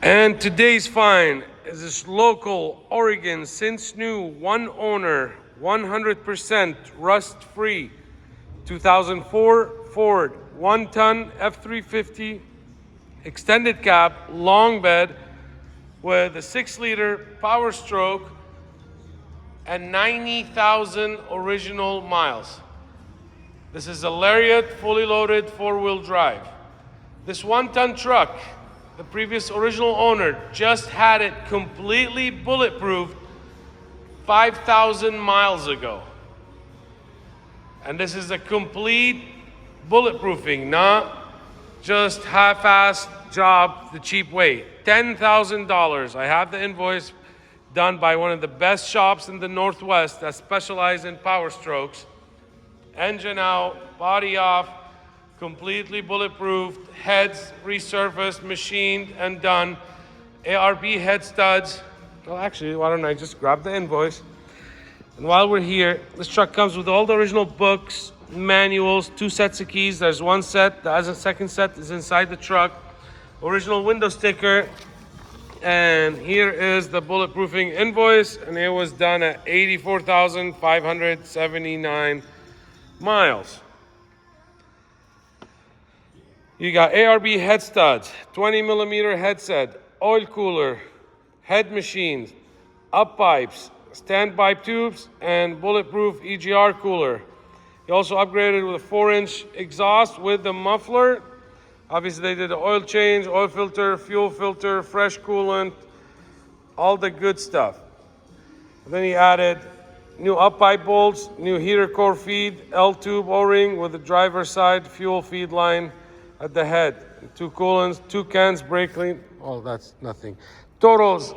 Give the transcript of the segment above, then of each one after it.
And today's find is this local Oregon, since new, one owner, 100% rust-free, 2004 Ford 1-ton F350 extended cab long bed with a 6-liter Powerstroke and 90,000 original miles. This is a LARIAT fully loaded 4-wheel drive. This 1-ton truck, the previous original owner just had it completely bulletproof 5,000 miles ago. And this is a complete bulletproofing, not just half-assed job the cheap way. $10,000. I have the invoice done by one of the best shops in the Northwest that specialize in power strokes. Engine out, body off, completely bulletproof, heads resurfaced, machined, and done. ARB head studs. Well, actually, why don't I just grab the invoice? And while we're here, this truck comes with all the original books, manuals, 2 sets of keys. There's 1 set, the second set is inside the truck. Original window sticker. And here is the bulletproofing invoice, and it was done at 84,579 miles. You got ARB head studs, 20mm headset, oil cooler, head machines, up pipes, standby tubes, and bulletproof EGR cooler. He also upgraded with a 4-inch exhaust with the muffler. Obviously, they did the oil change, oil filter, fuel filter, fresh coolant, all the good stuff. And then he added new up pipe bolts, new heater core feed, L-tube O-ring with the driver's side fuel feed line at the head. 2 coolants, 2 cans, brake clean. Oh, that's nothing. Totals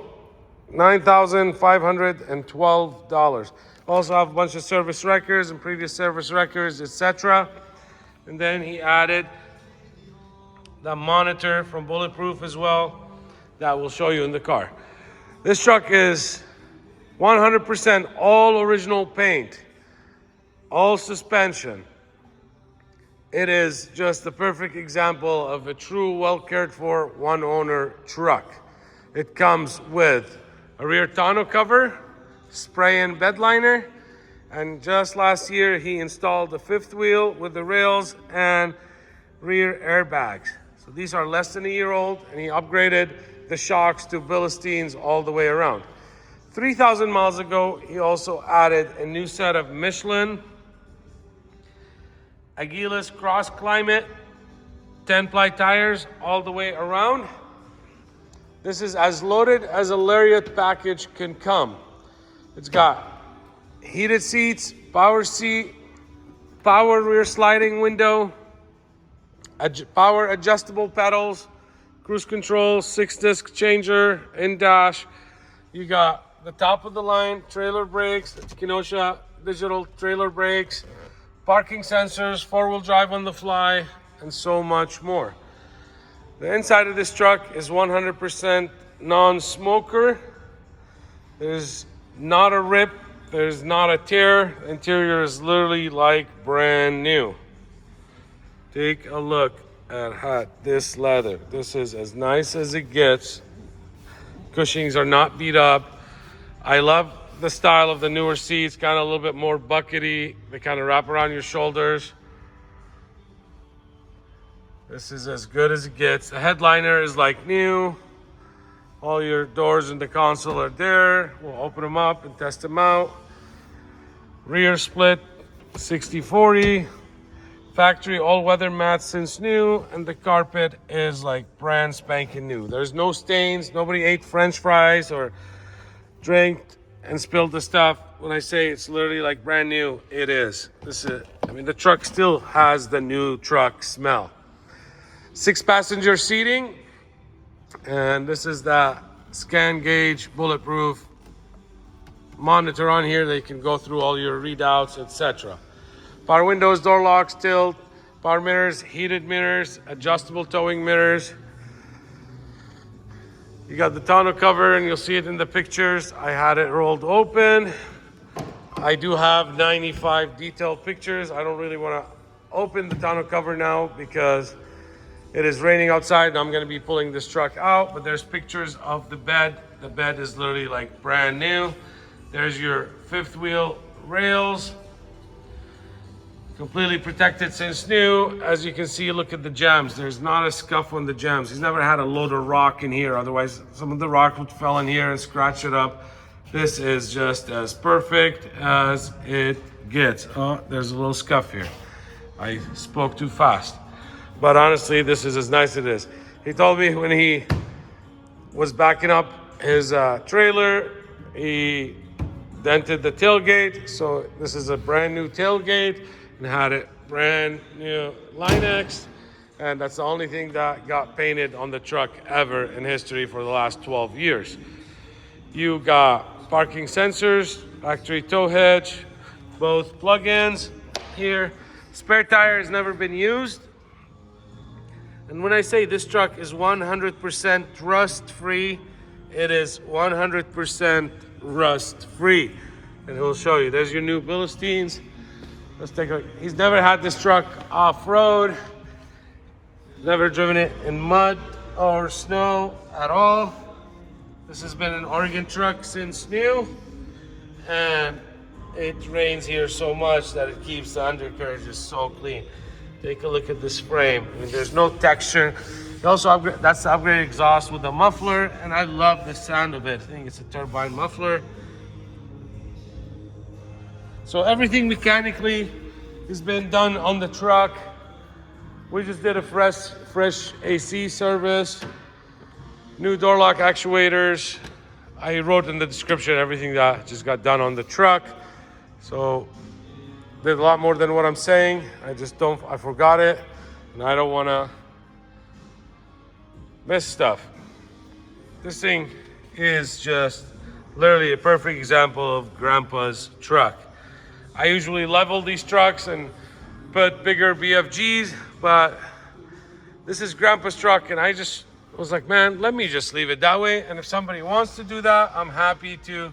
$9,512. Also have a bunch of service records and previous service records, etc. And then he added the monitor from Bulletproof as well that we'll show you in the car. This truck is 100% all original paint, all suspension. It is just the perfect example of a true, well cared for, one owner truck. It comes with a rear tonneau cover, spray and bed liner, and just last year he installed the 5th wheel with the rails and rear airbags. So these are less than a year old, and he upgraded the shocks to Philistines all the way around. 3,000 miles ago, he also added a new set of Michelin Agilis Cross Climate 10-ply tires all the way around. This is as loaded as a LARIAT package can come. It's got heated seats, power seat, power rear sliding window, power adjustable pedals, cruise control, 6-disc changer, in-dash. You got the top of the line trailer brakes, Kenosha digital trailer brakes, parking sensors, 4-wheel drive on the fly, and so much more. The inside of this truck is 100% non-smoker. There's not a rip, there's not a tear. The interior is literally like brand new. Take a look at this leather. This is as nice as it gets. Cushionings are not beat up. I love the style of the newer seats, kind of a little bit more buckety. They kind of wrap around your shoulders. This is as good as it gets. The headliner is like new. All your doors in the console are there. We'll open them up and test them out. Rear split 60/40. Factory all-weather mats since new, and the carpet is like brand spanking new. There's no stains. Nobody ate French fries or drank and spilled the stuff. When I say it's literally like brand new, it is. The truck still has the new truck smell. 6-passenger seating, and this is the scan gauge bulletproof monitor on here. They can go through all your readouts, etc. Power windows, door locks, tilt, power mirrors, heated mirrors, adjustable towing mirrors. You got the tonneau cover, and you'll see it in the pictures. I had it rolled open. I do have 95 detailed pictures. I don't really want to open the tonneau cover now because It is raining outside and I'm gonna be pulling this truck out, but there's pictures of the bed. The bed is literally like brand new. There's your fifth wheel rails. Completely protected since new. As you can see, look at the jams. There's not a scuff on the jams. He's never had a load of rock in here. Otherwise, some of the rock would fall in here and scratch it up. This is just as perfect as it gets. Oh, there's a little scuff here. I spoke too fast. But honestly, this is as nice as it is. He told me when he was backing up his trailer, he dented the tailgate. So this is a brand new tailgate. And had it brand new Linex, and that's the only thing that got painted on the truck ever in history for the last 12 years. You got parking sensors, factory tow hitch, both plug-ins here. Spare tire has never been used. And when I say this truck is 100% rust-free, it is 100% rust-free. And he'll show you. There's your new Philistines. Let's take a look. He's never had this truck off-road, never driven it in mud or snow at all. This has been an Oregon truck since new, and it rains here so much that it keeps the undercarriage just so clean. Take a look at this frame. I mean, there's no texture. He also upgrade, that's the upgraded exhaust with the muffler, and I love the sound of it. I think it's a turbine muffler. So everything mechanically has been done on the truck. We just did a fresh AC service, new door lock actuators. I wrote in the description everything that just got done on the truck. So did a lot more than what I'm saying. I forgot it, and I don't wanna miss stuff. This thing is just literally a perfect example of Grandpa's truck. I usually level these trucks and put bigger BFGs, but this is Grandpa's truck, and I just was like, man, let me just leave it that way. And if somebody wants to do that, I'm happy to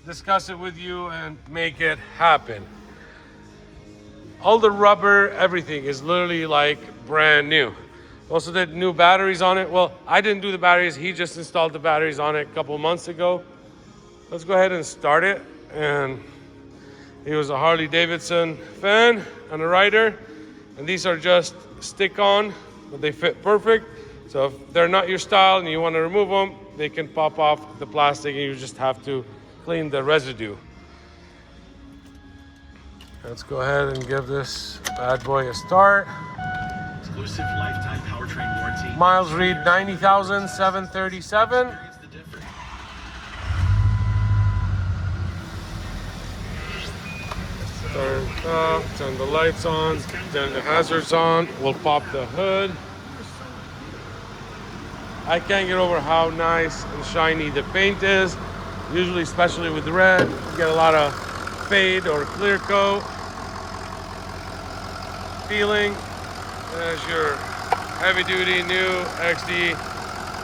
discuss it with you and make it happen. All the rubber, everything is literally like brand new. Also did new batteries on it. Well, I didn't do the batteries. He just installed the batteries on it a couple months ago. Let's go ahead and start it. And he was a Harley Davidson fan and a rider, and these are just stick-on, but they fit perfect. So if they're not your style and you want to remove them, they can pop off the plastic, and you just have to clean the residue. Let's go ahead and give this bad boy a start. Exclusive lifetime powertrain warranty. Miles read 90,737. Turn the lights on, turn the hazards on, we'll pop the hood. I can't get over how nice and shiny the paint is. Usually, especially with red, you get a lot of fade or clear coat feeling. There's your heavy duty new XD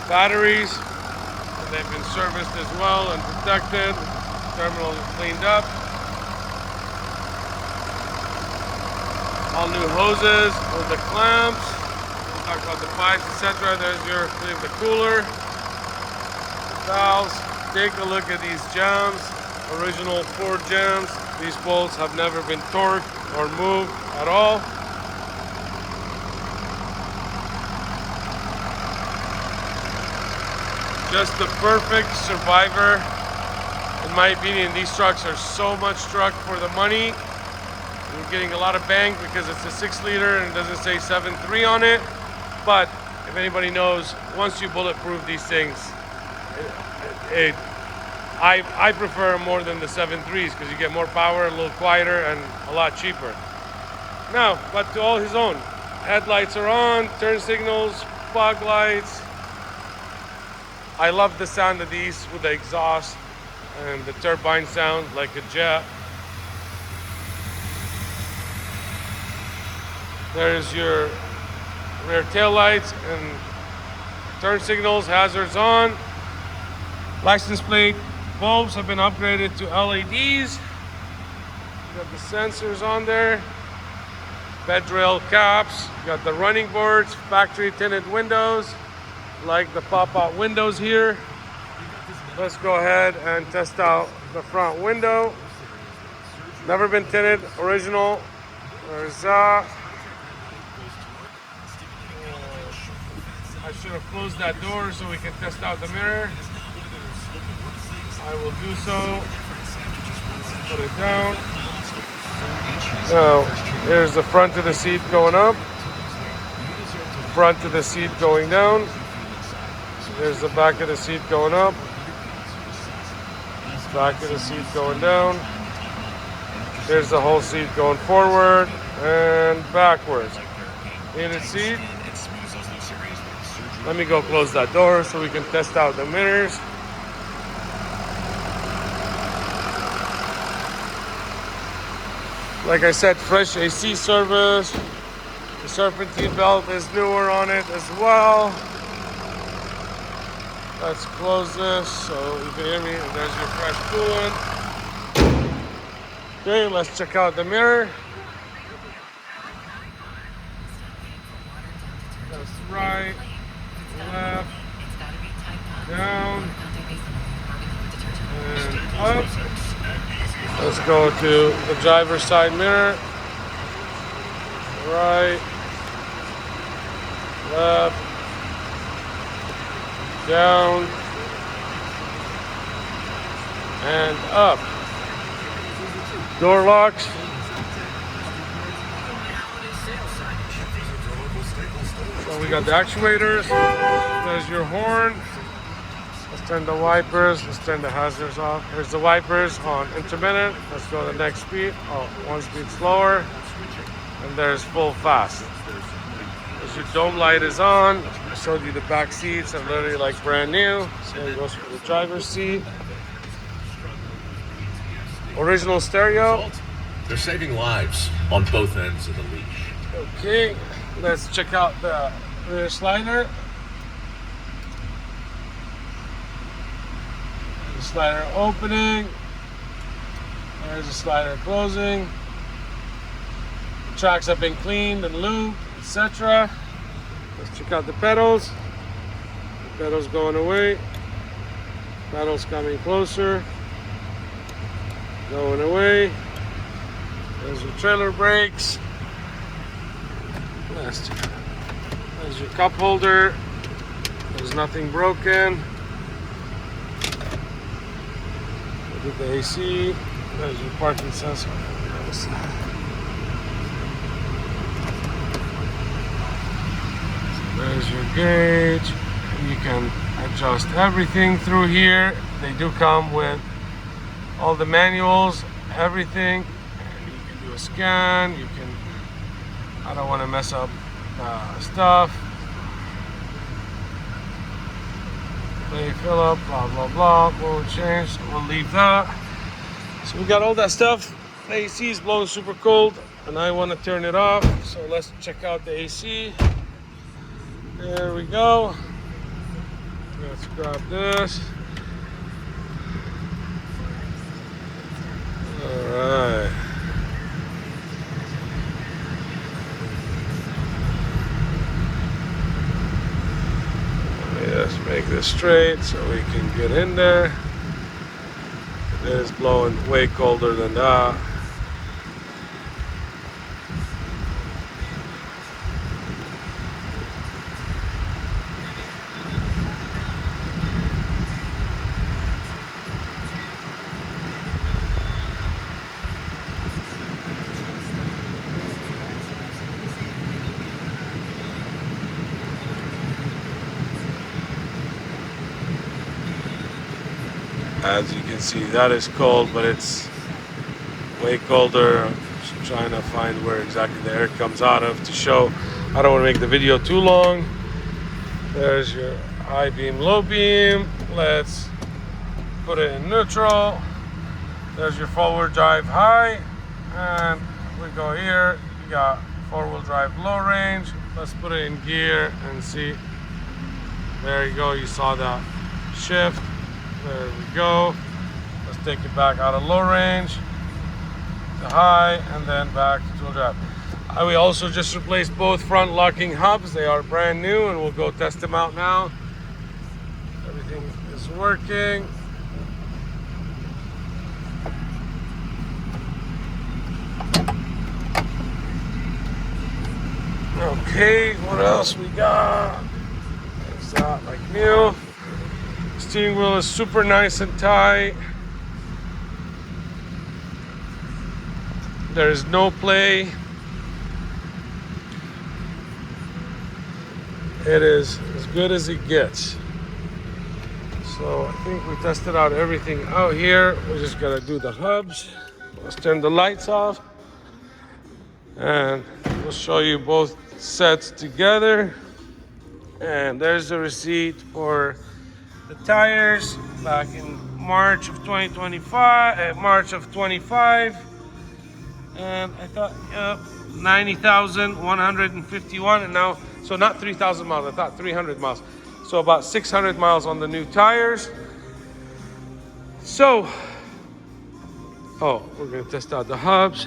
batteries. And they've been serviced as well and protected. Terminal is cleaned up. All new hoses with the clamps. We'll talk about the pipes, etc. There's your the cooler valves. Take a look at these jams. Original Ford jams. These bolts have never been torqued or moved at all. Just the perfect survivor. In my opinion, these trucks are so much truck for the money. You're getting a lot of bang because it's a 6-liter and it doesn't say 7.3 on it. But if anybody knows, once you bulletproof these things, I prefer more than the 7.3s because you get more power, a little quieter, and a lot cheaper. Now, but to all his own. Headlights are on, turn signals, fog lights. I love the sound of these with the exhaust and the turbine sound like a jet. There's your rear tail lights and turn signals, hazards on. License plate bulbs have been upgraded to LEDs. You got the sensors on there. bed rail caps. You got the running boards, factory tinted windows, like the pop-out windows here. Let's go ahead and test out the front window. Never been tinted, original. There's that. I should have closed that door so we can test out the mirror. I will do so. Put it down. Now, here's the front of the seat going up. Front of the seat going down. There's the back of the seat going up. Back of the seat going down. There's the whole seat going forward and backwards. Heated seat. Let me go close that door so we can test out the mirrors. Like I said, fresh AC service. The serpentine belt is newer on it as well. Let's close this so you can hear me. And there's your fresh coolant. Okay, let's check out the mirror. That's right, left, down, and up. Let's go to the driver's side mirror. Right, left, down, and up. Door locks. So we got the actuators. There's your horn. Let's turn the wipers. Let's turn the hazards off. Here's the wipers on intermittent. Let's go to the next speed. Oh, one speed slower. And there's full fast. As your dome light is on. I showed you the back seats are literally like brand new. So it goes for the driver's seat. Original stereo. They're saving lives on both ends of the leash. Okay, let's check out the rear slider. The slider opening. There's the slider closing. The tracks have been cleaned and lubed, etc. Let's check out the pedals. The pedals going away. Pedals coming closer. Going away. There's your trailer brakes. There's your cup holder. There's nothing broken. Look at the AC. There's your parking sensor. There's your gauge. You can adjust everything through here. They do come with all the manuals, everything. And you can do a scan. You can, I don't want to mess up stuff. Play, fill up, blah, blah, blah. Won't change, so we'll leave that. So we got all that stuff. The AC is blowing super cold and I want to turn it off. So let's check out the AC. There we go. Let's grab this. Alright. Let me just make this straight so we can get in there. It is blowing way colder than that. As you can see, that is cold, but it's way colder. I'm just trying to find where exactly the air comes out of to show. I don't want to make the video too long. There's your high beam, low beam. Let's put it in neutral. There's your forward drive high. And we go here. You got four-wheel drive low range. Let's put it in gear and see. There you go. You saw that shift. There we go. Let's take it back out of low range to high and then back to dual drive. We also just replaced both front locking hubs. They are brand new and we'll go test them out now. Everything is working. Okay, what else we got? There's that, like new. Steering wheel is super nice and tight. There's no play. It is as good as it gets. So I think we tested out everything out here. We just gotta do the hubs. Let's turn the lights off. And we'll show you both sets together. And there's the receipt for the tires back in March of 2025, March of 25. And I thought, 90,151, and now, so not 3,000 miles, I thought 300 miles. So about 600 miles on the new tires. So, we're gonna test out the hubs.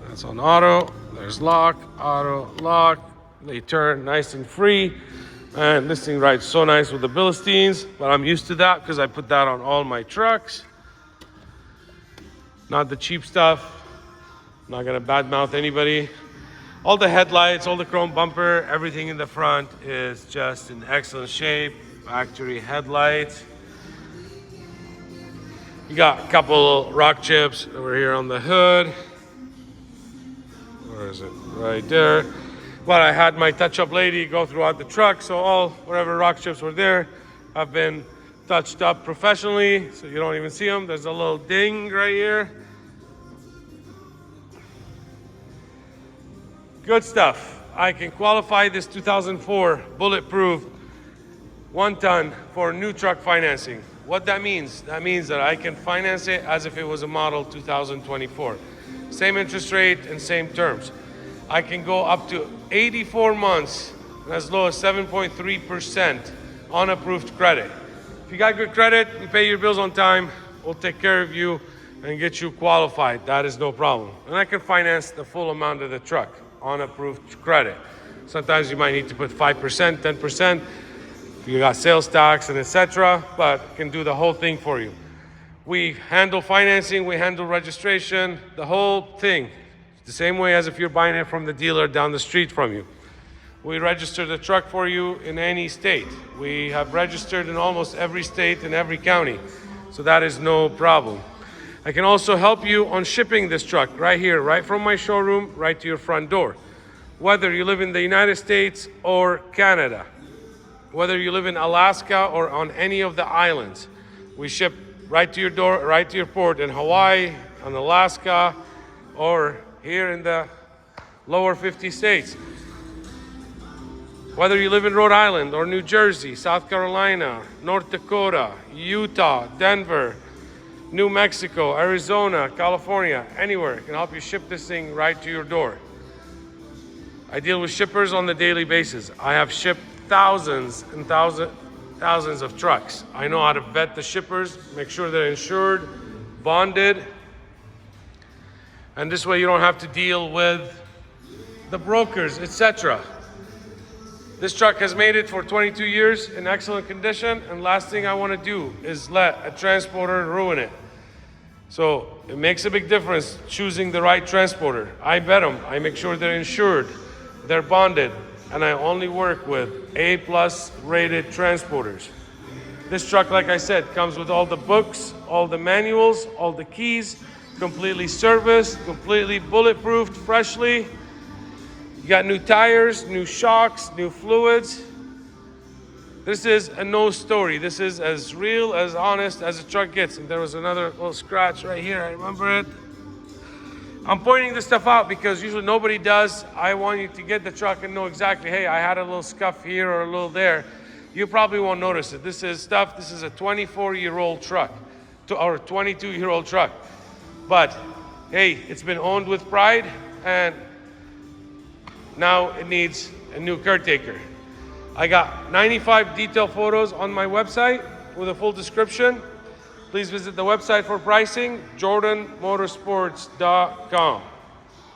That's on auto, there's lock, auto, lock. They turn nice and free. And this thing rides so nice with the Philistines, but I'm used to that because I put that on all my trucks. Not the cheap stuff. I'm not gonna badmouth anybody. All the headlights, all the chrome bumper, everything in the front is just in excellent shape. Factory headlights. You got a couple rock chips over here on the hood. Where is it? Right there. But I had my touch-up lady go throughout the truck, so whatever rock chips were there have been touched up professionally, so you don't even see them. There's a little ding right here. Good stuff. I can qualify this 2004 bulletproof 1 ton for new truck financing. What that means that I can finance it as if it was a model 2024. Same interest rate and same terms. I can go up to 84 months and as low as 7.3% on approved credit. If you got good credit, you pay your bills on time, we'll take care of you and get you qualified. That is no problem. And I can finance the full amount of the truck on approved credit. Sometimes you might need to put 5%, 10%. You got sales tax and etc., but I can do the whole thing for you. We handle financing, we handle registration, the whole thing. The same way as if you're buying it from the dealer down the street from you. We register the truck for you in any state. We have registered in almost every state and every county, so that is no problem. I can also help you on shipping this truck right here, right from my showroom, right to your front door. Whether you live in the United States or Canada, whether you live in Alaska or on any of the islands, we ship right to your door, right to your port in Hawaii, on Alaska, or here in the lower 50 states. Whether you live in Rhode Island or New Jersey, South Carolina, North Dakota, Utah, Denver, New Mexico, Arizona, California, anywhere, I can help you ship this thing right to your door. I deal with shippers on the daily basis. I have shipped thousands and thousands of trucks. I know how to vet the shippers, make sure they're insured, bonded, and this way you don't have to deal with the brokers, etc. This truck has made it for 22 years in excellent condition, and last thing I want to do is let a transporter ruin it. So it makes a big difference choosing the right transporter. I vet them, I make sure they're insured, they're bonded, and I only work with A+ rated transporters. This truck, like I said, comes with all the books, all the manuals, all the keys, completely serviced, completely bulletproofed, freshly. You got new tires, new shocks, new fluids. This is a no story. This is as real, as honest as a truck gets. And there was another little scratch right here, I remember it. I'm pointing this stuff out because usually nobody does. I want you to get the truck and know exactly, hey, I had a little scuff here or a little there. You probably won't notice it. This is a 24-year-old truck, or a 22-year-old truck. But hey, it's been owned with pride, and now it needs a new caretaker. I got 95 detail photos on my website with a full description. Please visit the website for pricing, jordanmotorsports.com.